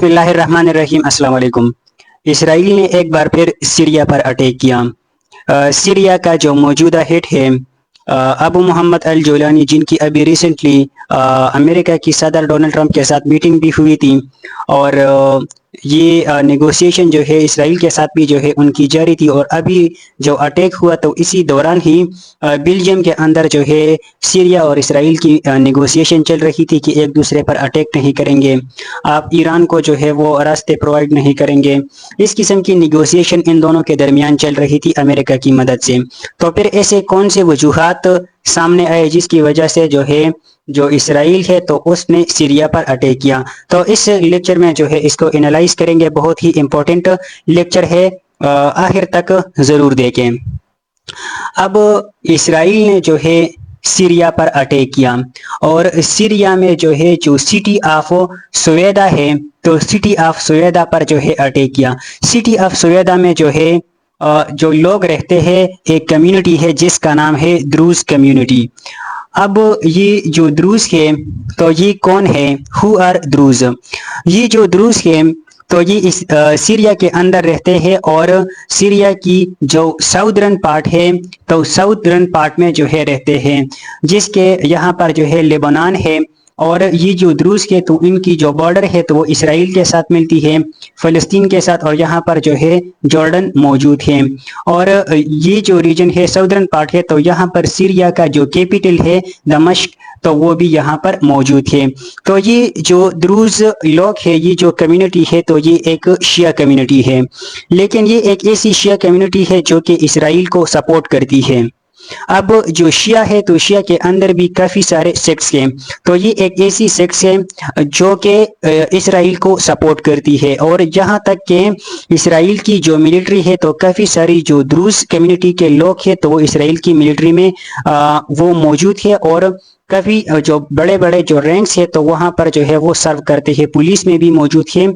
बिस्मिल्लाहिर्रहमानिर्रहीम। अस्सलाम वालेकुम। इसराइल ने एक बार फिर सीरिया पर अटैक किया। सीरिया का जो मौजूदा हेड है अबू मोहम्मद अल जोलानी, जिनकी अभी रिसेंटली अमेरिका की सदर डोनाल्ड ट्रंप के साथ मीटिंग भी हुई थी, और ये नेगोशिएशन जो है इसराइल के साथ भी जो है उनकी जारी थी। और अभी जो अटैक हुआ तो इसी दौरान ही बेल्जियम के अंदर जो है सीरिया और इसराइल की नेगोशिएशन चल रही थी कि एक दूसरे पर अटैक नहीं करेंगे, आप ईरान को जो है वो रास्ते प्रोवाइड नहीं करेंगे। इस किस्म की नेगोशिएशन इन दोनों के दरमियान चल रही थी अमेरिका की मदद से। तो फिर ऐसे कौन से वजूहात सामने आए जिसकी वजह से जो इसराइल है तो उसने सीरिया पर अटैक किया। तो इस लेक्चर में जो है इसको एनालाइज करेंगे। बहुत ही इंपॉर्टेंट लेक्चर है, आखिर तक जरूर देखें। अब इसराइल ने जो है सीरिया पर अटैक किया, और सीरिया में जो है जो सिटी ऑफ सोवेदा है, तो सिटी ऑफ सोवेदा पर जो है अटैक किया। सिटी ऑफ सोवेदा में जो है जो लोग रहते हैं, एक कम्युनिटी है जिसका नाम है द्रूज कम्युनिटी। अब ये जो द्रूज है तो ये कौन है, हु आर द्रूज? ये जो द्रूज है तो ये इस सीरिया के अंदर रहते हैं, और सीरिया की जो साउदर्न पार्ट है तो साउदर्न पार्ट में जो है रहते हैं, जिसके यहाँ पर जो है लेबनान है। और ये जो द्रूज के तो इनकी जो बॉर्डर है तो वो इसराइल के साथ मिलती है, फ़लस्तीन के साथ, और यहाँ पर जो है जॉर्डन मौजूद है। और ये जो रीजन है साउदर्न पार्ट है तो यहाँ पर सीरिया का जो कैपिटल है दमिश्क, तो वो भी यहाँ पर मौजूद है। तो ये जो द्रूज लोग है, ये जो कम्युनिटी है तो ये एक शिया कम्युनिटी है, लेकिन ये एक ऐसी शिया कम्युनिटी है जो कि इसराइल को सपोर्ट करती है। अब जो शिया है तो शिया के अंदर भी काफ़ी सारे सेक्ट्स हैं, तो ये एक ऐसी सेक्ट्स है जो कि इसराइल को सपोर्ट करती है। और यहाँ तक कि इसराइल की जो मिलिट्री है तो काफ़ी सारी जो द्रूज कम्युनिटी के लोग हैं तो वो इसराइल की मिलिट्री में वो मौजूद है, और काफ़ी जो बड़े बड़े जो रैंक्स है तो वहाँ पर जो है वो सर्व करते हैं, पुलिस में भी मौजूद है।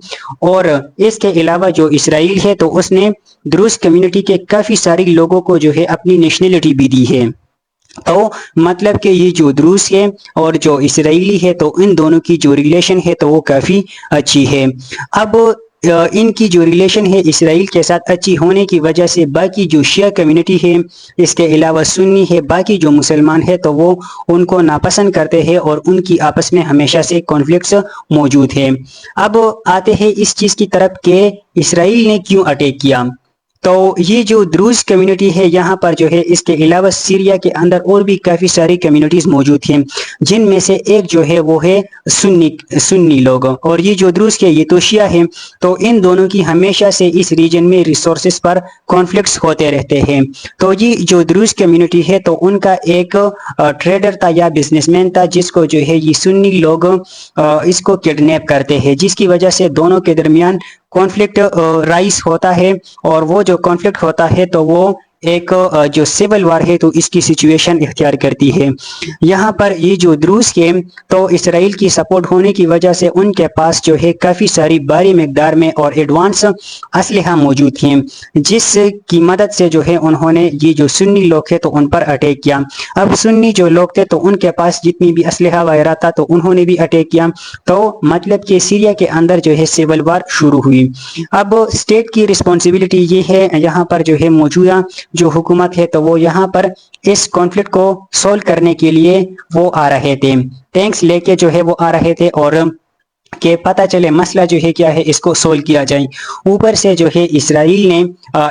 और इसके अलावा जो इसराइल है तो उसने द्रूज कम्युनिटी के काफ़ी सारे लोगों को जो है अपनी नेशनलिटी भी दी है। तो मतलब कि ये जो द्रूज है और जो इसराइली है तो इन दोनों की जो रिलेशन है तो वो काफ़ी अच्छी है। अब इनकी जो रिलेशन है इसराइल के साथ अच्छी होने की वजह से बाकी जो शिया कम्युनिटी है, इसके अलावा सुन्नी है, बाकी जो मुसलमान है तो वो उनको नापसंद करते हैं, और उनकी आपस में हमेशा से कॉन्फ्लिक्ट्स मौजूद है। अब आते हैं इस चीज़ की तरफ कि इसराइल ने क्यों अटैक किया। तो ये जो द्रूज कम्युनिटी है यहाँ पर जो है, इसके अलावा सीरिया के अंदर और भी काफ़ी सारी कम्युनिटीज़ मौजूद हैं, जिनमें से एक जो है वो है सुन्नी लोग, और ये जो द्रूज के ये तो शिया है। तो इन दोनों की हमेशा से इस रीजन में रिसोर्सेज पर कॉन्फ्लिक्ट्स होते रहते हैं। तो ये जो द्रूज कम्युनिटी है तो उनका एक ट्रेडर था या बिजनेसमैन था, जिसको जो है ये सुन्नी लोग इसको किडनैप करते हैं, जिसकी वजह से दोनों के दरमियान कॉन्फ्लिक्ट राइज होता है। और वो जो कॉन्फ्लिक्ट होता है तो वो एक जो सिविल वार है तो इसकी सिचुएशन इख्तियार करती है। यहाँ पर ये जो द्रूज के तो इसराइल की सपोर्ट होने की वजह से उनके पास जो है काफ़ी सारी भारी मिकदार में और एडवांस असलहा मौजूद हैं, जिसकी मदद से जो है उन्होंने ये जो सुन्नी लोग है तो उन पर अटैक किया। अब सुन्नी जो लोग थे तो उनके पास जितनी भी असलहा वगैरह था तो उन्होंने भी अटैक किया। तो मतलब कि सीरिया के अंदर जो है सिविल वार शुरू हुई। अब स्टेट की रिस्पॉन्सिबिलिटी ये है, यहाँ पर जो है मौजूदा जो हुकूमत है तो वो यहाँ पर इस कॉन्फ्लिक्ट को सोल्व करने के लिए वो आ रहे थे, टैंक्स लेके जो है वो आ रहे थे, और कि पता चले मसला जो है क्या है, इसको सोल्व किया जाए। ऊपर से जो है इसराइल ने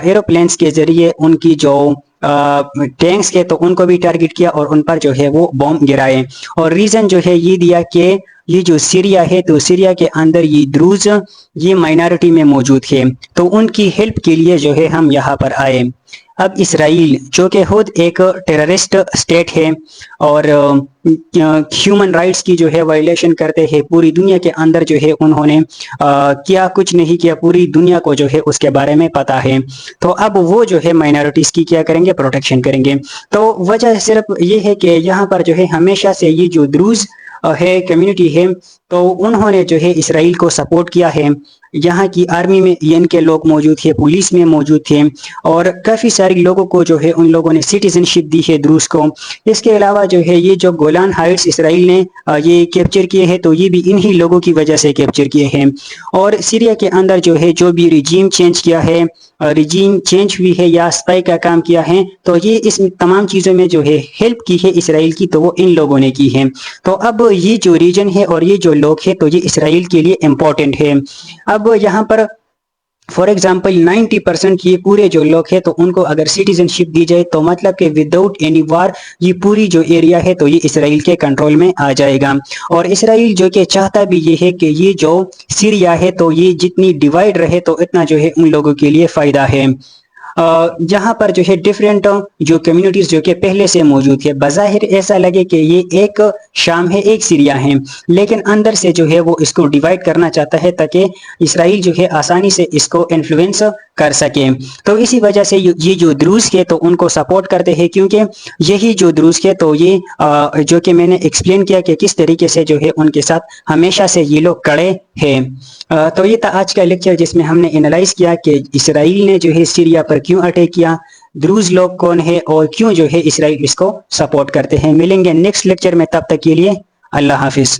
एरोप्लेन्स के जरिए उनकी जो टैंक्स के तो उनको भी टारगेट किया और उन पर जो है वो बॉम्ब गिराए। और रीज़न जो है ये दिया कि ये जो सीरिया है तो सीरिया के अंदर ये द्रूज ये माइनॉरिटी में मौजूद है, तो उनकी हेल्प के लिए जो है हम यहाँ पर आए। अब इसराइल जो कि खुद एक टेररिस्ट स्टेट है और ह्यूमन राइट्स की जो है वायलेशन करते हैं, पूरी दुनिया के अंदर जो है उन्होंने क्या कुछ नहीं किया, पूरी दुनिया को जो है उसके बारे में पता है। तो अब वो जो है माइनॉरिटीज़ की क्या करेंगे, प्रोटेक्शन करेंगे। तो वजह सिर्फ ये है कि यहाँ पर जो है हमेशा से ये जो द्रूज है कम्युनिटी है तो उन्होंने जो है इसराइल को सपोर्ट किया है। یہاں کی آرمی میں ان کے لوگ موجود تھے، پولیس میں موجود تھے، اور کافی سارے لوگوں کو جو ہے ان لوگوں نے سٹیزن شپ دی ہے دروز کو۔ اس کے علاوہ جو ہے یہ جو گولان ہائٹس اسرائیل نے یہ کیپچر کیے ہیں تو یہ بھی انہی لوگوں کی وجہ سے کیپچر کیے ہیں۔ اور سیریا کے اندر جو ہے جو بھی رجیم چینج کیا ہے، رجیم چینج ہوئی ہے یا اسپائی کا کام کیا ہے، تو یہ اس تمام چیزوں میں جو ہے ہیلپ کی ہے اسرائیل کی، تو وہ ان لوگوں نے کی ہے۔ تو اب یہ جو ریجن ہے اور یہ جو لوگ ہیں تو یہ اسرائیل کے لیے امپورٹنٹ ہے۔ اب یہاں پر فار ایگزامپل 90% یہ پورے جو لوگ ہیں تو ان کو اگر سٹیزن شپ دی جائے تو مطلب کہ وداؤٹ اینی وار یہ پوری جو ایریا ہے تو یہ اسرائیل کے کنٹرول میں آ جائے گا۔ اور اسرائیل جو کہ چاہتا بھی یہ ہے کہ یہ جو سیریا ہے تو یہ جتنی ڈیوائیڈ رہے تو اتنا جو ہے ان لوگوں کے لیے فائدہ ہے۔ جہاں پر جو ہے ڈیفرنٹ جو کمیونٹیز جو کہ پہلے سے موجود ہے، بظاہر ایسا لگے کہ یہ ایک شام ہے، ایک سیریا ہے، لیکن اندر سے جو ہے وہ اس کو ڈیوائیڈ کرنا چاہتا ہے تاکہ اسرائیل جو ہے آسانی سے اس کو انفلوئنس کر سکے۔ تو اسی وجہ سے یہ جو دروز کے تو ان کو سپورٹ کرتے ہیں، کیونکہ یہی جو دروز کے تو یہ جو کہ میں نے ایکسپلین کیا کہ کس طریقے سے جو ہے ان کے ساتھ ہمیشہ سے یہ لوگ کڑے ہیں۔ تو یہ تھا آج کا لیکچر جس میں ہم نے انالائز کیا کہ اسرائیل نے جو ہے سیریا پر کیوں اٹیک کیا، دروز لوگ کون ہے اور کیوں جو ہے اسرائیل اس کو سپورٹ کرتے ہیں۔ ملیں گے نیکسٹ لیکچر میں، تب تک کے لیے اللہ حافظ۔